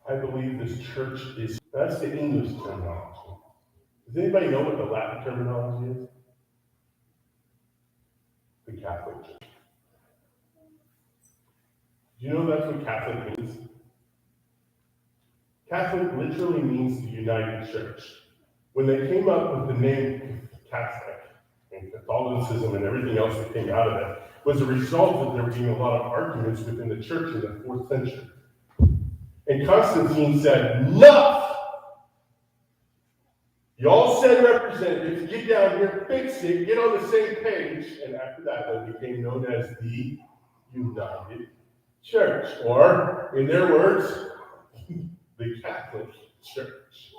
I believe this church is, that's the English terminology. Does anybody know what the Latin terminology is? The Catholic Church. Do you know that's what Catholic means? Catholic literally means the United Church. When they came up with the name Catholic and Catholicism and everything else that came out of it, was a result of there being a lot of arguments within the church in the 4th century. And Constantine said, enough! Y'all send representatives, get down here, fix it, get on the same page. And after that, they became known as the United Church, or, in their words, the Catholic Church.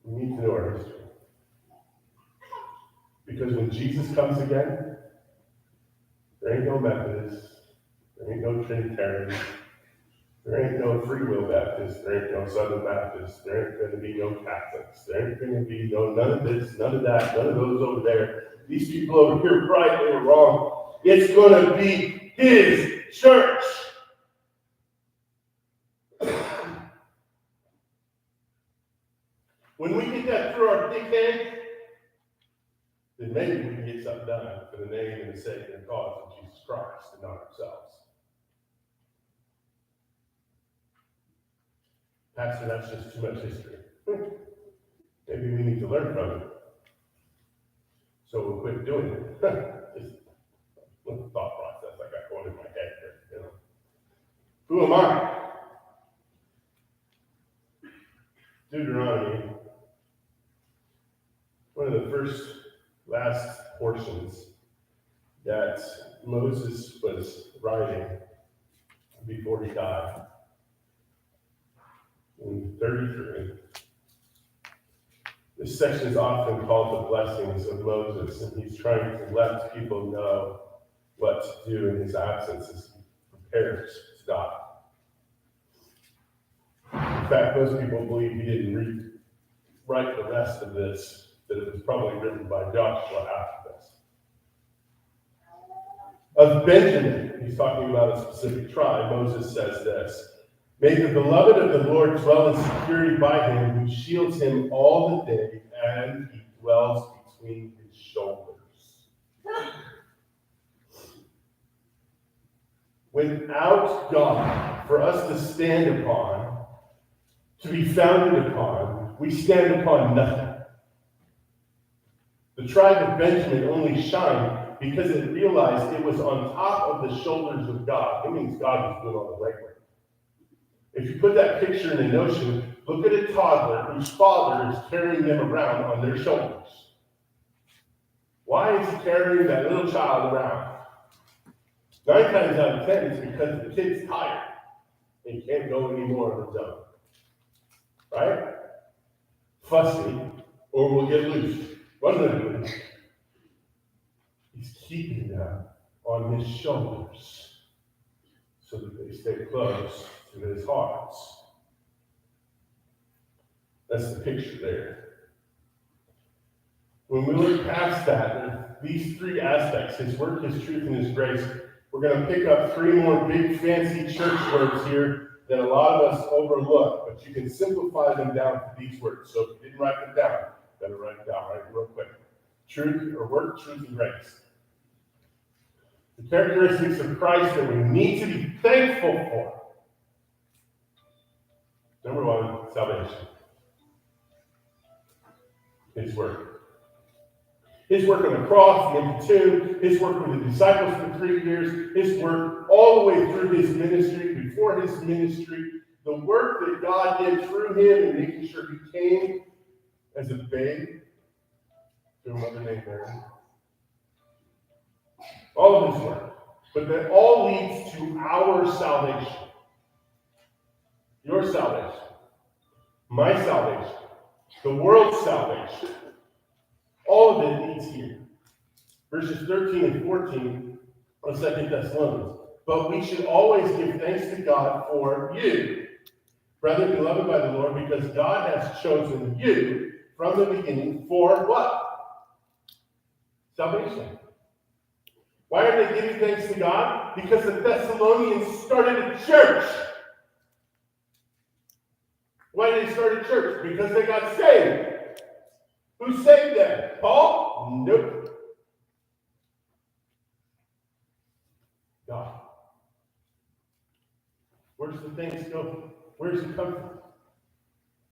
We need to know our history. Because when Jesus comes again, there ain't no Methodists, there ain't no Trinitarians, there ain't no Free Will Baptists, there ain't no Southern Baptists, there ain't going to be no Catholics, there ain't going to be none of this, none of that, none of those over there. These people over here, right, they were wrong. It's going to be his church. When we get that through our thick head, then maybe we can get something done for the name and the sake and cause of Jesus Christ and not ourselves. Pastor, that's just too much history. Maybe we need to learn from it. So we'll quit doing it. Just a thought process I got going in my head here. Who am I? Deuteronomy, one of the last portions that Moses was writing before he died. In 33. This section is often called the blessings of Moses, and he's trying to let people know what to do in his absence as he prepares to die. In fact, most people believe he didn't write the rest of this, that it was probably written by Joshua after this. Of Benjamin, he's talking about a specific tribe, Moses says this: may the beloved of the Lord dwell in security by him, who shields him all the day, and he dwells between his shoulders. Without God, for us to stand upon, to be founded upon, we stand upon nothing. The tribe of Benjamin only shined because it realized it was on top of the shoulders of God. That means God was doing all the legwork. If you put that picture in an ocean, look at a toddler whose father is carrying them around on their shoulders. Why is he carrying that little child around? 9 times out of 10, it's because the kid's tired and he can't go anymore on his own. Right? Fussy, or we'll get loose. One of them. He's keeping them on his shoulders so that they stay close to his hearts. That's the picture there. When we look past that, these 3 aspects, his work, his truth, and his grace, we're going to pick up 3 more big fancy church words here that a lot of us overlook, but you can simplify them down to these words. So if you didn't write them down, you better write them down real quick. Truth, or work, truth, and grace. The characteristics of Christ that we need to be thankful for. Number 1, salvation. His work. His work on the cross, the empty tomb, his work with the disciples for 3 years, his work all the way through his ministry, before his ministry, the work that God did through him in making sure he came as a babe to a mother named Mary. All of his work. But that all leads to our salvation. Your salvation. My salvation. The world's salvation. All of it leads here. Verses 13 and 14 of 2 Thessalonians. But we should always give thanks to God for you, brethren beloved by the Lord, because God has chosen you from the beginning for what? Salvation. Why are they giving thanks to God? Because the Thessalonians started a church. Why did they start a church? Because they got saved. Who saved them? Paul? Nope. God. Where's the thanks go? Where's it come from?